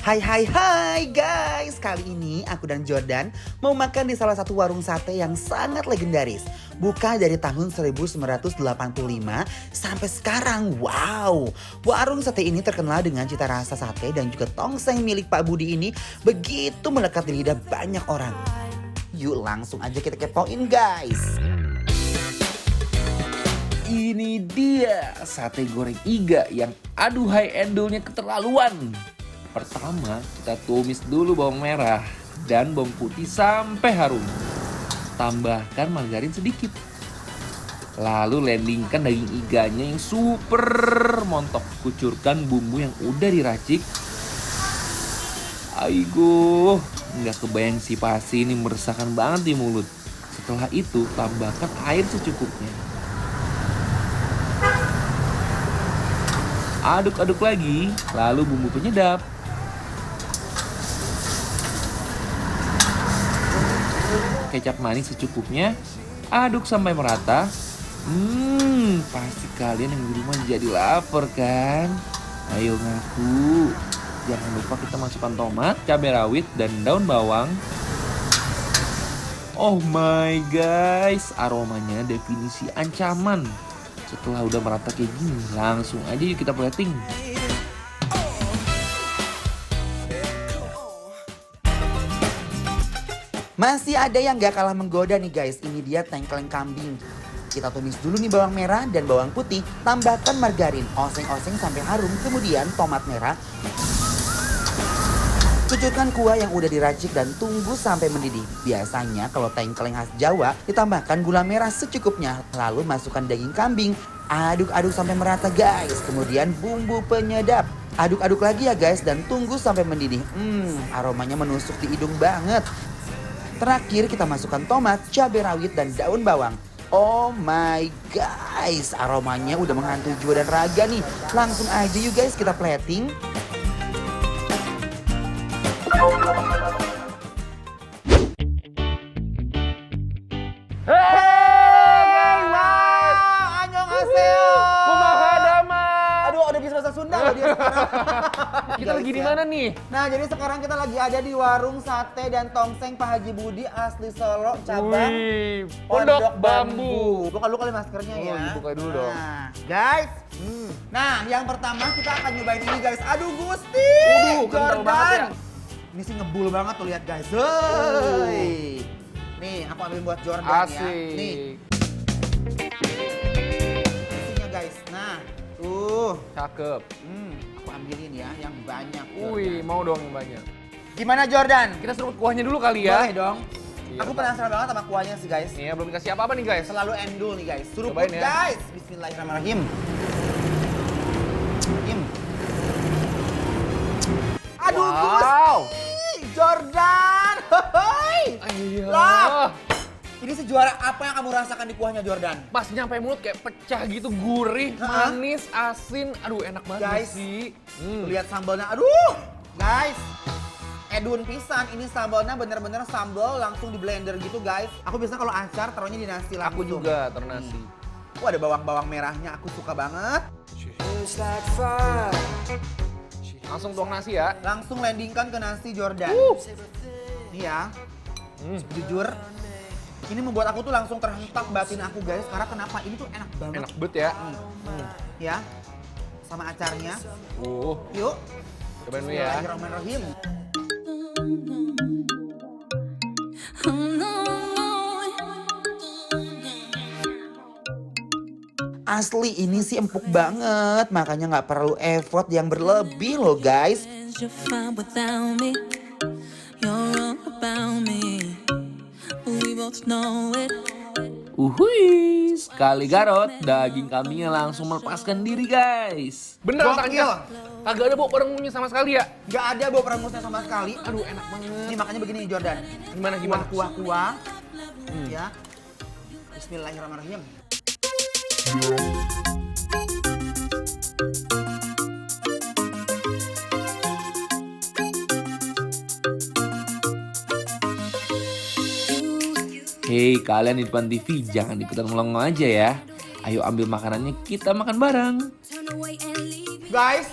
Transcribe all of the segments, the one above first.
Hai guys, kali ini aku dan Jordan mau makan di salah satu warung sate yang sangat legendaris. Buka dari tahun 1985 sampai sekarang. Wow, warung sate ini terkenal dengan cita rasa sate dan juga tongseng milik Pak Budi ini begitu melekat di lidah banyak orang. Yuk langsung aja kita kepoin guys. Ini dia sate goreng iga yang aduhai endulnya keterlaluan. Pertama kita tumis dulu bawang merah dan bawang putih sampai harum. Tambahkan margarin sedikit. Lalu landingkan daging iganya yang super montok. Kucurkan bumbu yang udah diracik. Aigo, nggak kebayang si pasi ini meresahkan banget di mulut. Setelah itu tambahkan air secukupnya. Aduk-aduk lagi, lalu bumbu penyedap. Kecap manis secukupnya, aduk sampai merata. Pasti kalian yang di rumah jadi lapar kan? Ayo ngaku. Jangan lupa kita masukkan tomat, cabai rawit, dan daun bawang. Oh my guys, aromanya definisi ancaman. Setelah udah merata kayak gini, langsung aja yuk kita plating. Masih ada yang gak kalah menggoda nih guys, ini dia tengkleng kambing. Kita tumis dulu nih bawang merah dan bawang putih, tambahkan margarin, oseng-oseng sampai harum, kemudian tomat merah. Cucurkan kuah yang udah diracik dan tunggu sampai mendidih. Biasanya kalau tengkleng khas Jawa, ditambahkan gula merah secukupnya, lalu masukkan daging kambing. Aduk-aduk sampai merata guys, kemudian bumbu penyedap. Aduk-aduk lagi ya guys dan tunggu sampai mendidih. Aromanya menusuk di hidung banget. Terakhir kita masukkan tomat, cabai rawit, dan daun bawang. Oh my guys, aromanya udah menghantui jiwa dan raga nih. Langsung aja yuk guys kita plating. Sunda loh dia sekarang. Kita lagi di mana nih? Nah, jadi sekarang kita lagi ada di warung sate dan tongseng Pak Haji Budi asli Solo cabang Pondok Bambu. Buka dulu kali maskernya ya. Buka dulu dong. Nah, guys. Nah, yang pertama kita akan nyobain ini guys. Aduh Gusti. Kental banget ya. Ini sih ngebul banget tuh lihat guys. Hei. Nih, aku ambil buat Jordan ya. Nih. Isinya guys. Nah, tuh. Cakep. Aku ambilin ya yang banyak. Wih, mau dong yang banyak. Gimana Jordan? Kita seruput kuahnya dulu kali ya. Boleh dong. Iya, Aku penasaran banget sama kuahnya sih guys. Iya, belum dikasih apa-apa nih guys. Selalu endul nih guys. Seruput Cobain ya. guys. Bismillahirrahmanirrahim. Aduh Wow. Gusti, Jordan. Hoi. Ayo. Lah. Ini sejuara apa yang kamu rasakan di kuahnya Jordan? Pas nyampe mulut kayak pecah gitu, gurih, manis, asin. Aduh, enak banget Guys, sih. Lihat sambalnya. Aduh. Guys. Edun pisan, ini sambalnya bener-bener sambal langsung di blender gitu guys. Aku biasanya kalau acar taruhnya di nasi langsung. Aku juga ternasi. Wah, ada bawang-bawang merahnya, aku suka banget. Langsung tuang nasi ya. Langsung landingkan ke nasi Jordan. Nih ya, jujur, ini membuat aku tuh langsung terhentak batin aku guys. Karena kenapa? Ini tuh enak banget. Enak bet ya. Ya, sama acarnya. Yuk, Cobain dulu ya. Bismillahirrahmanirrahim. Asli ini sih empuk banget, makanya nggak perlu effort yang berlebih loh guys. Uhuy, sekali garot, daging kambingnya langsung melepaskan diri guys. Bener Gokil. Kagak ada bau perengunya sama sekali ya. Nggak ada bau perengusnya sama sekali. Aduh, enak banget. Ini makanya begini Jordan. Gimana? Kuah-kuah. Ya. Bismillahirrahmanirrahim. Hei, kalian di depan TV jangan ikutan melongo aja ya. Ayo ambil makanannya, kita makan bareng. Guys,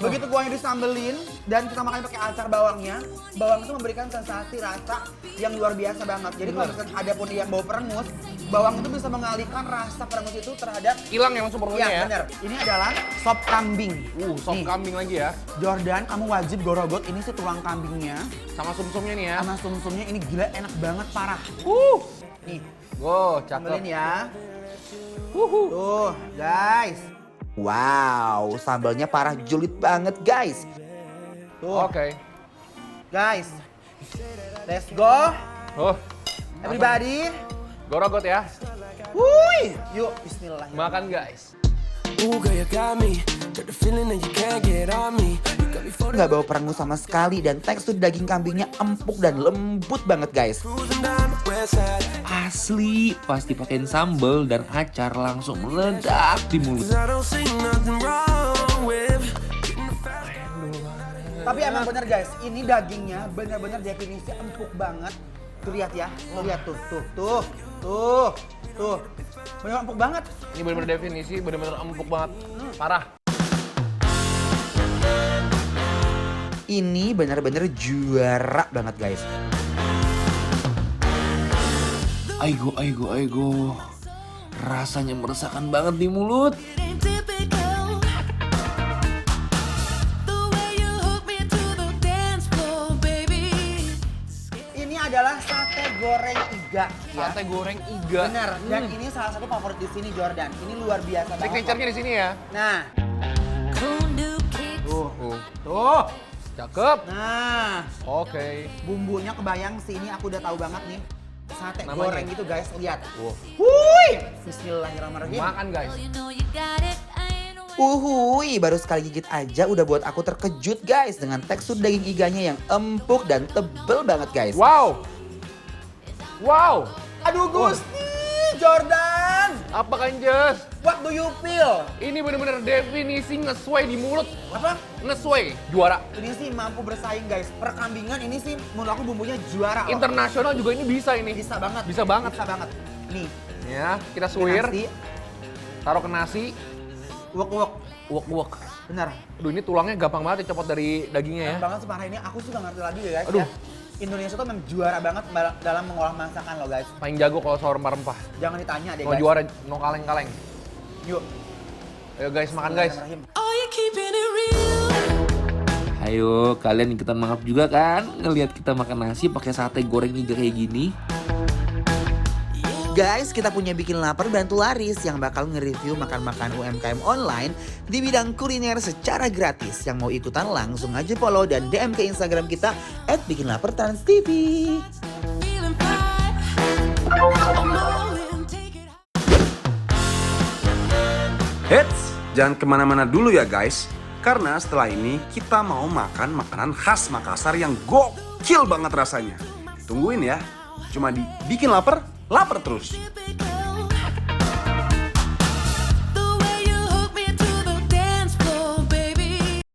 Begitu kuahnya disambelin dan kita makan pakai acar bawangnya, bawang itu memberikan sensasi rasa yang luar biasa banget. Jadi kalau misalkan ada pun yang bau perengus, bawang itu bisa mengalihkan rasa perengus itu terhadap Hilang ya langsung perutnya Iya, ya. bener. Ini adalah sop kambing. Sop Nih, kambing lagi ya. Jordan, kamu wajib gorogot ini sih tulang kambingnya Sama sumsumnya nih ya. sama sumsumnya ini gila enak banget parah. Nih, cakep. sambelin ya. Tuh, guys. Wow, sambalnya parah julid banget, guys. Tuh, Oke. guys. Let's go. Oh, Everybody. gorogot ya. Wuih, yuk bismillah. Makan guys. Ooh, girl, you got me. Got the feeling that you can't get on me. You got me for Nggak bau perengus sama sekali dan tekstur daging kambingnya empuk dan lembut banget, guys. cruising down the west side. Asli, pasti pakein sambal dan acar langsung meledak di mulut. 'Cause I don't see nothing wrong with getting the fast. Tapi emang bener guys, ini dagingnya bener-bener definisi empuk banget. Tuh lihat ya, lihat tuh. Bener empuk banget. Ini bener-bener definisi, bener-bener empuk banget. Parah. Ini bener-bener juara banget guys. Aigo. Rasanya meresahkan banget di mulut. It ain't typical. The way you hook me to the dance floor, baby. Ini adalah sate goreng iga ya. Sate goreng iga. Bener, dan ini salah satu favorit di sini Jordan. Ini luar biasa banget. Signature-nya di sini ya. Nah, Kundu kicks. tuh. Cakep. Nah, Oke. bumbunya kebayang sih ini aku udah tahu banget nih. Sate Namanya? goreng gitu guys, lihat. Wow. Wuih, bismillahirrahmanirrahim. Makan guys. Oh, you know you got it. I ain't no Uhuy, baru sekali gigit aja udah buat aku terkejut guys dengan tekstur daging iganya yang empuk dan tebel banget guys. Wow. Aduh Gusti, Jordan, Apa kan Jess? what do you feel? Ini bener-bener definisi ngesuai di mulut. Apa? Ngesuai. Juara. Ini sih mampu bersaing guys. Perkambingan ini sih menurut aku bumbunya juara loh. Internasional juga ini bisa ini. Bisa banget. Bisa banget. Bisa banget. Nih, Ya, kita suwir. nasi, Taruh ke nasi. uwek-uwek. Uwek-uwek. Bener. Aduh ini tulangnya gampang banget dicopot dari dagingnya ya. Enak banget sih parah ini. Aku sih gak ngerti lagi ya guys. Aduh. Ya. Indonesia tuh memang juara banget dalam mengolah masakan loh guys. Paling jago kalau soal rempah-rempah. Jangan ditanya deh No guys. juara, no kaleng-kaleng. Yuk. Ayo guys, makan guys. Bismillahirrahmanirrahim. Oh, you keeping it real. Ayo, kalian ikutan mangap juga kan? Ngelihat kita makan nasi pakai sate goreng iga kayak gini. Guys, kita punya Bikin Lapar Bantu Laris yang bakal nge-review makan-makan UMKM online di bidang kuliner secara gratis. Yang mau ikutan langsung aja follow dan DM ke Instagram kita @bikinlaperTransTV. Feeling fine. I'm all in, take it out. Eits, jangan kemana-mana dulu ya guys. Karena setelah ini kita mau makan makanan khas Makassar yang gokil banget rasanya. Tungguin ya, cuma di Bikin Lapar, lapar terus. Typical.